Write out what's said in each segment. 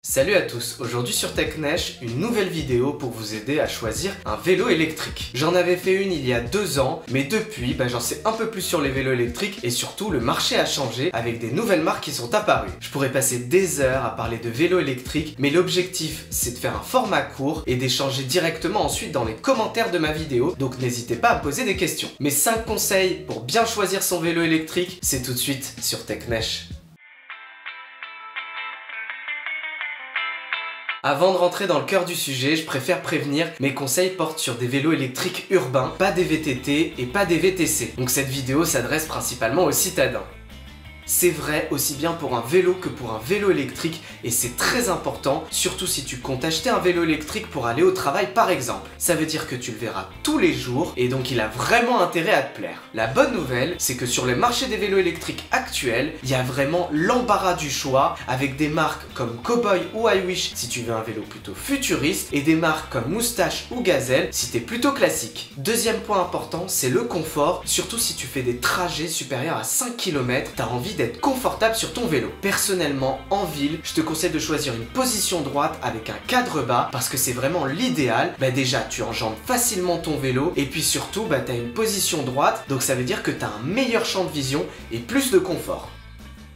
Salut à tous, aujourd'hui sur TechNesh, une nouvelle vidéo pour vous aider à choisir un vélo électrique. J'en avais fait une il y a 2 ans, mais depuis, j'en sais un peu plus sur les vélos électriques et surtout le marché a changé avec des nouvelles marques qui sont apparues. Je pourrais passer des heures à parler de vélos électriques, mais l'objectif c'est de faire un format court et d'échanger directement ensuite dans les commentaires de ma vidéo, donc n'hésitez pas à me poser des questions. Mes 5 conseils pour bien choisir son vélo électrique, c'est tout de suite sur TechNesh. Avant de rentrer dans le cœur du sujet, je préfère prévenir, mes conseils portent sur des vélos électriques urbains, pas des VTT et pas des VTC. Donc cette vidéo s'adresse principalement aux citadins. C'est vrai aussi bien pour un vélo que pour un vélo électrique et c'est très important, surtout si tu comptes acheter un vélo électrique pour aller au travail par exemple. Ça veut dire que tu le verras tous les jours et donc il a vraiment intérêt à te plaire. La bonne nouvelle, c'est que sur le marché des vélos électriques actuels, il y a vraiment l'embarras du choix avec des marques comme Cowboy ou iWish si tu veux un vélo plutôt futuriste et des marques comme Moustache ou Gazelle si t'es plutôt classique. Deuxième point important, c'est le confort, surtout si tu fais des trajets supérieurs à 5 km, t'as envie d'être confortable sur ton vélo. Personnellement, en ville, je te conseille de choisir une position droite avec un cadre bas parce que c'est vraiment l'idéal. Déjà, tu enjambes facilement ton vélo et puis surtout, tu as une position droite, donc ça veut dire que tu as un meilleur champ de vision et plus de confort.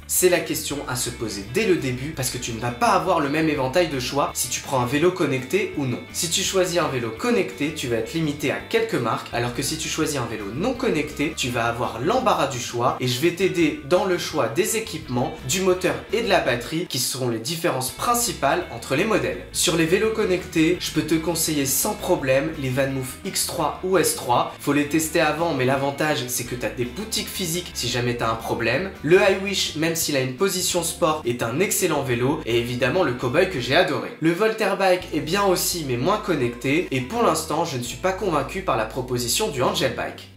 C'est la question à se poser dès le début parce que tu ne vas pas avoir le même éventail de choix si tu prends un vélo connecté ou non. Si tu choisis un vélo connecté, tu vas être limité à quelques marques, alors que si tu choisis un vélo non connecté, tu vas avoir l'embarras du choix et je vais t'aider dans le choix des équipements, du moteur et de la batterie qui seront les différences principales entre les modèles. Sur les vélos connectés, je peux te conseiller sans problème les VanMoof X3 ou S3. Faut les tester avant, mais l'avantage c'est que tu as des boutiques physiques si jamais tu as un problème. Le iWish, même s'il a une position sport, est un excellent vélo et évidemment le Cowboy que j'ai adoré. Le Volterbike est bien aussi mais moins connecté et pour l'instant je ne suis pas convaincu par la proposition du Angelbike.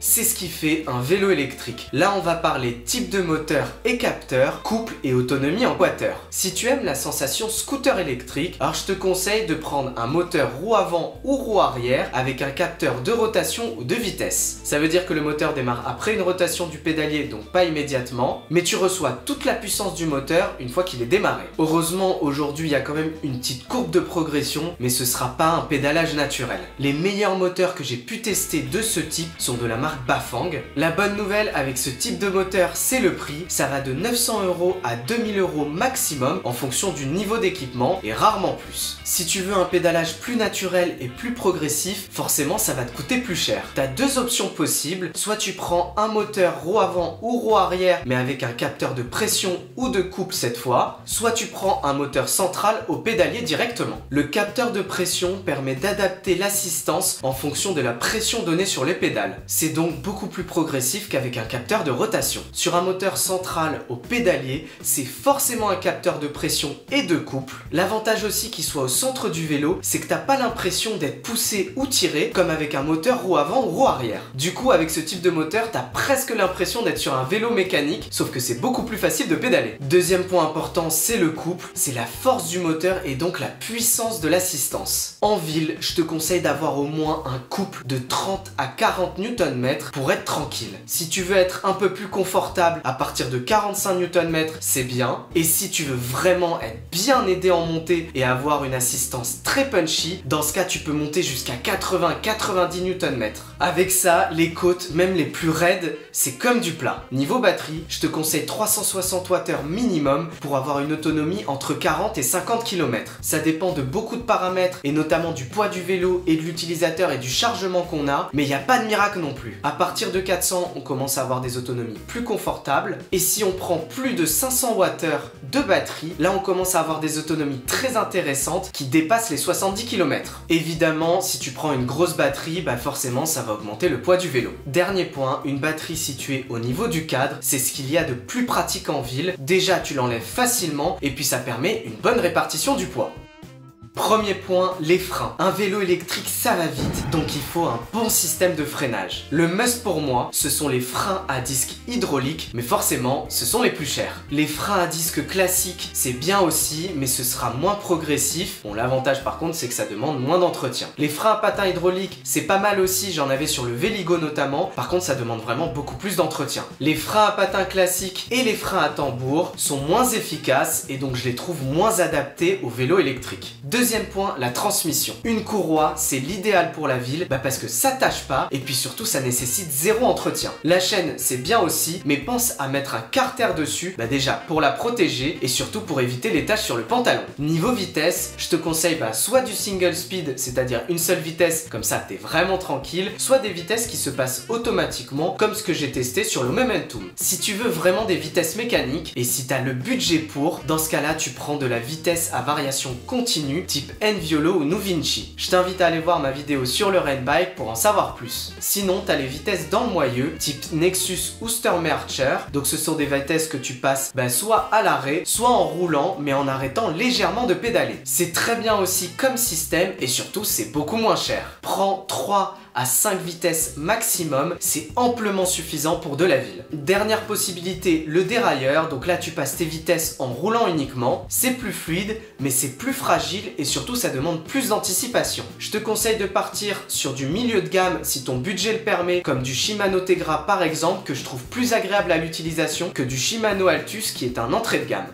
C'est ce qui fait un vélo électrique. Là on va parler type de moteur et capteur, couple et autonomie en quater. Si tu aimes la sensation scooter électrique, alors je te conseille de prendre un moteur roue avant ou roue arrière avec un capteur de rotation ou de vitesse. Ça veut dire que le moteur démarre après une rotation du pédalier, donc pas immédiatement, mais tu reçois toute la puissance du moteur une fois qu'il est démarré. Heureusement aujourd'hui il y a quand même une petite courbe de progression, mais ce sera pas un pédalage naturel. Les meilleurs moteurs que j'ai pu tester de ce type sont de la marque Bafang. La bonne nouvelle avec ce type de moteur, c'est le prix. Ça va de 900 € à 2000 € maximum en fonction du niveau d'équipement et rarement plus. Si tu veux un pédalage plus naturel et plus progressif, forcément ça va te coûter plus cher. Tu as deux options possibles, soit tu prends un moteur roue avant ou roue arrière mais avec un capteur de pression ou de couple cette fois, soit tu prends un moteur central au pédalier directement. Le capteur de pression permet d'adapter l'assistance en fonction de la pression donnée sur les pédales. C'est donc beaucoup plus progressif qu'avec un capteur de rotation. Sur un moteur central au pédalier, c'est forcément un capteur de pression et de couple. L'avantage aussi qu'il soit au centre du vélo, c'est que t'as pas l'impression d'être poussé ou tiré comme avec un moteur roue avant ou roue arrière. Du coup, avec ce type de moteur, t'as presque l'impression d'être sur un vélo mécanique, sauf que c'est beaucoup plus facile de pédaler. Deuxième point important, c'est le couple, c'est la force du moteur et donc la puissance de l'assistance. En ville, je te conseille d'avoir au moins un couple de 30 à 40 Nm pour être tranquille. Si tu veux être un peu plus confortable, à partir de 45 Nm, c'est bien. Et si tu veux vraiment être bien aidé en montée et avoir une assistance très punchy, dans ce cas, tu peux monter jusqu'à 80-90 Nm. Avec ça, les côtes, même les plus raides, c'est comme du plat. Niveau batterie, je te conseille 360 Wh minimum pour avoir une autonomie entre 40 et 50 km. Ça dépend de beaucoup de paramètres et notamment du poids du vélo et de l'utilisateur et du chargement qu'on a, mais il n'y a pas de miracle non plus. À partir de 400, on commence à avoir des autonomies plus confortables. Et si on prend plus de 500 Wh de batterie, là on commence à avoir des autonomies très intéressantes qui dépassent les 70 km. Évidemment, si tu prends une grosse batterie, forcément ça va augmenter le poids du vélo. Dernier point, une batterie située au niveau du cadre, c'est ce qu'il y a de plus pratique en ville. Déjà, tu l'enlèves facilement et puis ça permet une bonne répartition du poids. Premier point, les freins. Un vélo électrique ça va vite, donc il faut un bon système de freinage. Le must pour moi, ce sont les freins à disque hydraulique, mais forcément, ce sont les plus chers. Les freins à disque classiques, c'est bien aussi, mais ce sera moins progressif. Bon, l'avantage par contre, c'est que ça demande moins d'entretien. Les freins à patins hydrauliques, c'est pas mal aussi, j'en avais sur le Véligo notamment, par contre ça demande vraiment beaucoup plus d'entretien. Les freins à patins classiques et les freins à tambour sont moins efficaces et donc je les trouve moins adaptés au vélo électrique. Deuxième point, la transmission. Une courroie, c'est l'idéal pour la ville, parce que ça tâche pas et puis surtout ça nécessite zéro entretien. La chaîne, c'est bien aussi, mais pense à mettre un carter dessus, déjà pour la protéger et surtout pour éviter les taches sur le pantalon. Niveau vitesse, je te conseille soit du single speed, c'est-à-dire une seule vitesse, comme ça t'es vraiment tranquille, soit des vitesses qui se passent automatiquement, comme ce que j'ai testé sur le Momentum. Si tu veux vraiment des vitesses mécaniques et si t'as le budget pour, dans ce cas-là, tu prends de la vitesse à variation continue, type Enviolo ou Nuvinci. Je t'invite à aller voir ma vidéo sur le rain bike pour en savoir plus. Sinon, t'as les vitesses dans le moyeu, type Nexus ou Sturmercher, donc ce sont des vitesses que tu passes soit à l'arrêt, soit en roulant, mais en arrêtant légèrement de pédaler. C'est très bien aussi comme système et surtout c'est beaucoup moins cher. Prends 3 à 5 vitesses maximum, c'est amplement suffisant pour de la ville. Dernière possibilité, le dérailleur, donc là tu passes tes vitesses en roulant uniquement, c'est plus fluide, mais c'est plus fragile et surtout ça demande plus d'anticipation. Je te conseille de partir sur du milieu de gamme si ton budget le permet, comme du Shimano Tegra par exemple, que je trouve plus agréable à l'utilisation que du Shimano Altus qui est un entrée de gamme.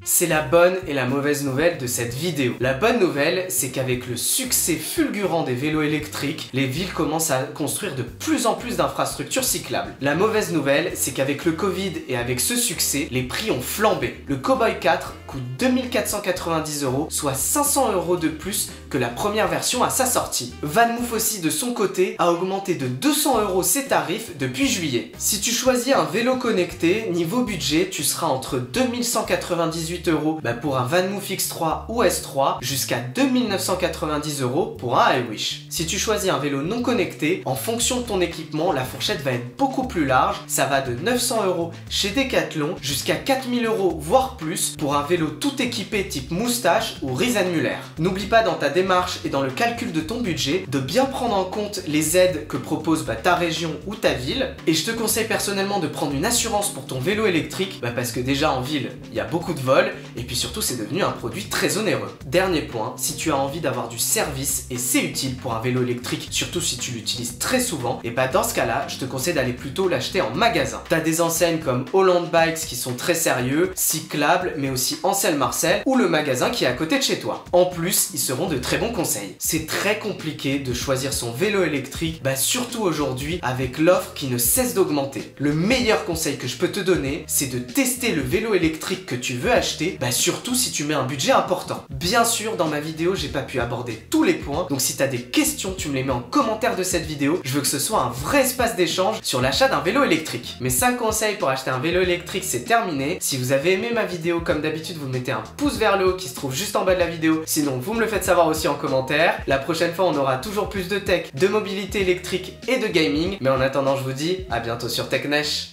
C'est la bonne et la mauvaise nouvelle de cette vidéo. La bonne nouvelle, c'est qu'avec le succès fulgurant des vélos électriques, les villes commencent à construire de plus en plus d'infrastructures cyclables. La mauvaise nouvelle, c'est qu'avec le Covid et avec ce succès, les prix ont flambé. Le Cowboy 4 coûte 2490 €, soit 500 € de plus que la première version à sa sortie. VanMoof aussi de son côté a augmenté de 200 € ses tarifs depuis juillet. Si tu choisis un vélo connecté, niveau budget, tu seras entre 2198 € pour un VanMoof X3 ou S3 jusqu'à 2990 € pour un iWish. Si tu choisis un vélo non connecté, en fonction de ton équipement, la fourchette va être beaucoup plus large. Ça va de 900 € chez Decathlon jusqu'à 4000 € voire plus pour un vélo tout équipé type Moustache ou Riesenn Müller. N'oublie pas dans ta démarche et dans le calcul de ton budget de bien prendre en compte les aides que propose ta région ou ta ville. Et je te conseille personnellement de prendre une assurance pour ton vélo électrique parce que déjà en ville, il y a beaucoup de vols et puis surtout c'est devenu un produit très onéreux. Dernier point, si tu as envie d'avoir du service et c'est utile pour un vélo électrique, surtout si tu l'utilises très souvent, et dans ce cas-là, je te conseille d'aller plutôt l'acheter en magasin. Tu as des enseignes comme Holland Bikes qui sont très sérieux, Cyclable, mais aussi Ancel Marcel ou le magasin qui est à côté de chez toi. En plus, ils seront de très bons conseils. C'est très compliqué de choisir son vélo électrique, surtout aujourd'hui avec l'offre qui ne cesse d'augmenter. Le meilleur conseil que je peux te donner, c'est de tester le vélo électrique que tu veux acheter, surtout si tu mets un budget important. Bien sûr, dans ma vidéo, j'ai pas pu aborder tous les points, donc si tu as des questions, tu me les mets en commentaire de cette vidéo. Je veux que ce soit un vrai espace d'échange sur l'achat d'un vélo électrique. Mes 5 conseils pour acheter un vélo électrique, c'est terminé. Si vous avez aimé ma vidéo, comme d'habitude, vous mettez un pouce vers le haut qui se trouve juste en bas de la vidéo. Sinon, vous me le faites savoir aussi en commentaire. La prochaine fois, on aura toujours plus de tech, de mobilité électrique et de gaming. Mais en attendant, je vous dis à bientôt sur TechNesh.